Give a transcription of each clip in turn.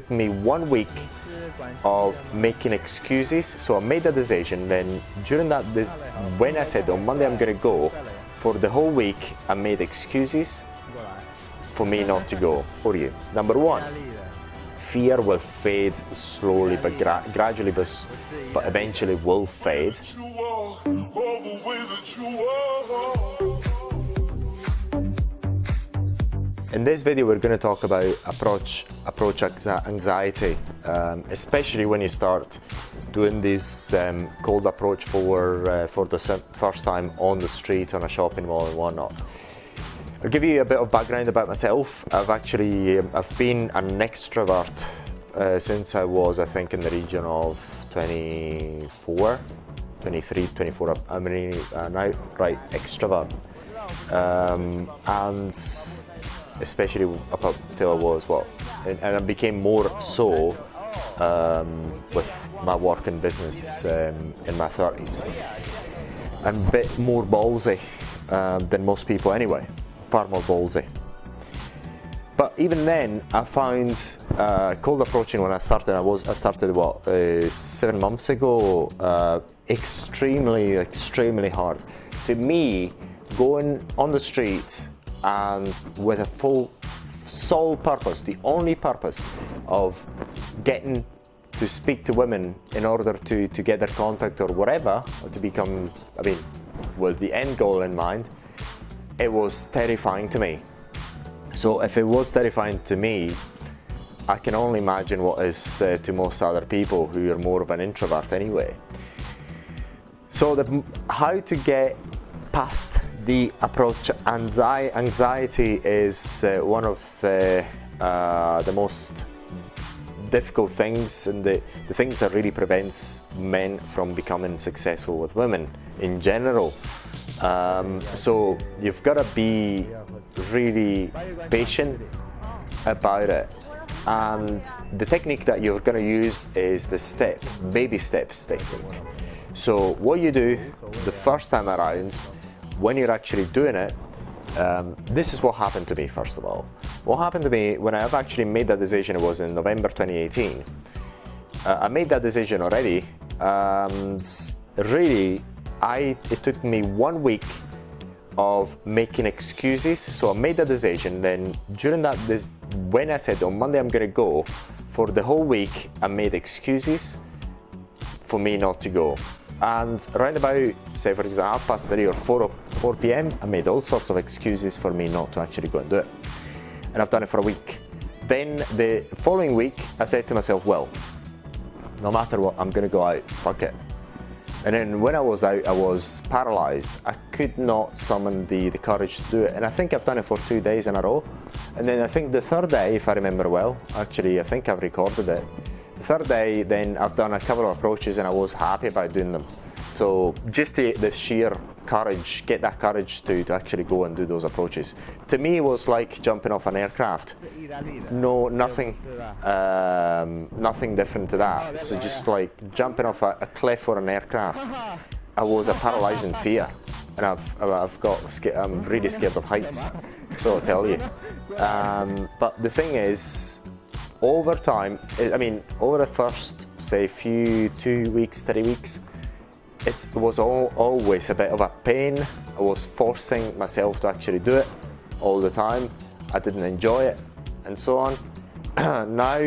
took me 1 week of making excuses. So I made the decision, then during that, when I said on Monday I'm gonna go, for the whole week I made excuses for me not to go. For you, number one, fear will fade slowly, but gradually, but eventually will fade. In this video, we're going to talk about approach anxiety, especially when you start doing this cold approach for the first time on the street, on a shopping mall and whatnot. I'll give you a bit of background about myself. I've been an extrovert since I was, I think, in the region of 24, 23, 24. I'm really an outright extrovert, and especially up until I was and I became more so with my work and business in my 30s. I'm a bit more ballsy than most people anyway, far more ballsy. But even then, I found cold approaching when I started. I started 7 months ago. Extremely hard. To me, going on the street and with a full sole purpose, the only purpose of getting to speak to women in order to get their contact or whatever, or to become, with the end goal in mind, it was terrifying to me. So if it was terrifying to me, I can only imagine what is to most other people who are more of an introvert anyway. So how to get past the approach anxiety is one of the most difficult things, and the things that really prevents men from becoming successful with women in general. So you've got to be really patient about it, and the technique that you're going to use is the baby steps technique. So what you do the first time around, when you're actually doing it, this is what happened to me. First of all, what happened to me when I've actually made that decision, it was in November 2018. I made that decision already, and really it took me 1 week of making excuses. So I made the decision, then during that, when I said on Monday I'm gonna go, for the whole week I made excuses for me not to go. And around about, say for example, 3:30 or 4 p.m, I made all sorts of excuses for me not to actually go and do it. And I've done it for a week. Then the following week, I said to myself, well, no matter what, I'm gonna go out, fuck it. And then when I was out, I was paralyzed. I could not summon the courage to do it. And I think I've done it for 2 days in a row. And then I think the third day, if I remember well, actually I think I've recorded it. The third day, then I've done a couple of approaches and I was happy about doing them. So just the sheer courage, get that courage to actually go and do those approaches. To me, it was like jumping off an aircraft. No, nothing different to that. So just like jumping off a cliff or an aircraft. I was a paralyzing fear, and I'm really scared of heights. So I'll tell you. But the thing is, over time, over the first, say, 2 weeks, 3 weeks, it was always a bit of a pain. I was forcing myself to actually do it all the time. I didn't enjoy it, and so on. Now,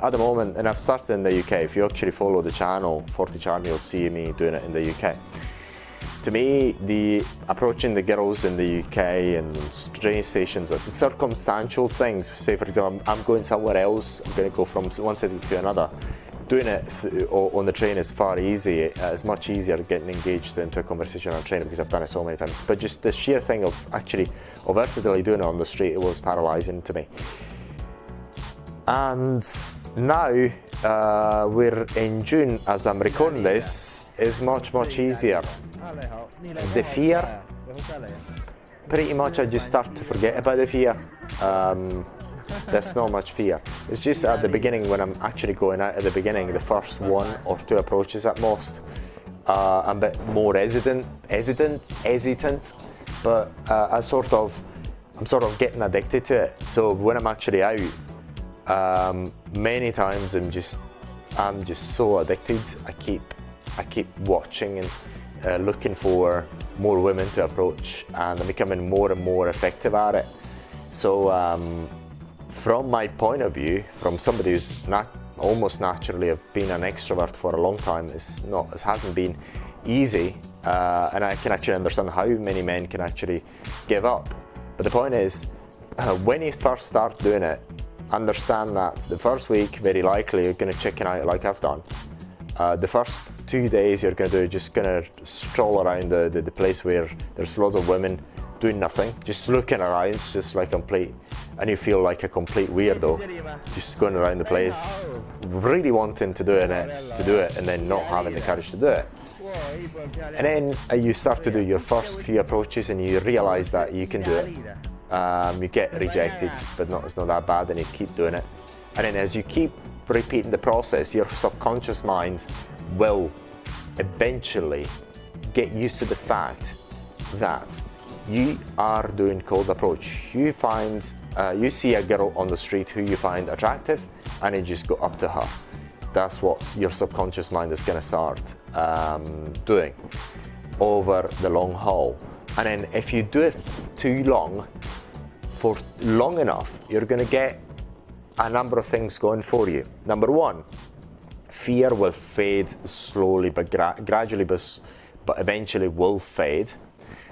at the moment, and I've started in the UK. If you actually follow the channel, 40 Charm, you'll see me doing it in the UK. To me, the approaching the girls in the UK and train stations, circumstantial things. Say, for example, I'm going somewhere else. I'm going to go from one city to another. Doing it on the train is far easier. It's much easier getting engaged into a conversation on a train because I've done it so many times. But just the sheer thing of actually overtly doing it on the street, it was paralyzing to me. And now we're in June as I'm recording this, is much easier. The fear, pretty much I just start to forget about the fear. There's not much fear. It's just at the beginning, when I'm actually going out at the beginning, the first 1 or 2 approaches at most, I'm a bit more hesitant, but I'm sort of getting addicted to it. So when I'm actually out, Many times I'm just so addicted. I keep watching and looking for more women to approach, and I'm becoming more and more effective at it. So from my point of view, from somebody who's almost naturally have been an extrovert for a long time, it hasn't been easy, and I can actually understand how many men can actually give up. But the point is, when you first start doing it, understand that the first week very likely you're going to chicken out like I've done. The first 2 days you're going to do just going to stroll around the place where there's lots of women doing nothing, just looking around, it's just like complete, and you feel like a complete weirdo, just going around the place, really wanting to do it, and then not having the courage to do it. And then you start to do your first few approaches, and you realize that you can do it. You get rejected, but it's not that bad, and you keep doing it. And then as you keep repeating the process, your subconscious mind will eventually get used to the fact that you are doing cold approach. You see a girl on the street who you find attractive, and you just go up to her. That's what your subconscious mind is going to start doing over the long haul. And then if you do it too long, for long enough, you're going to get a number of things going for you. Number one, fear will fade slowly, but gradually, but eventually will fade.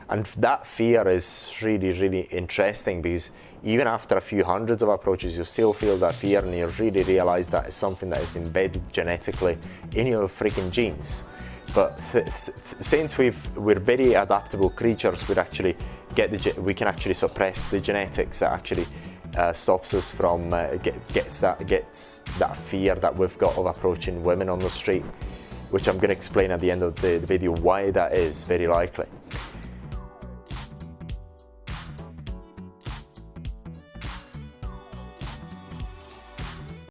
And that fear is really, really interesting, because even after a few hundreds of approaches, you still feel that fear, and you really realize that it's something that is embedded genetically in your freaking genes. But since we're very adaptable creatures, we can actually suppress the genetics that actually stops us from gets that fear that we've got of approaching women on the street, which I'm going to explain at the end of the video why that is very likely.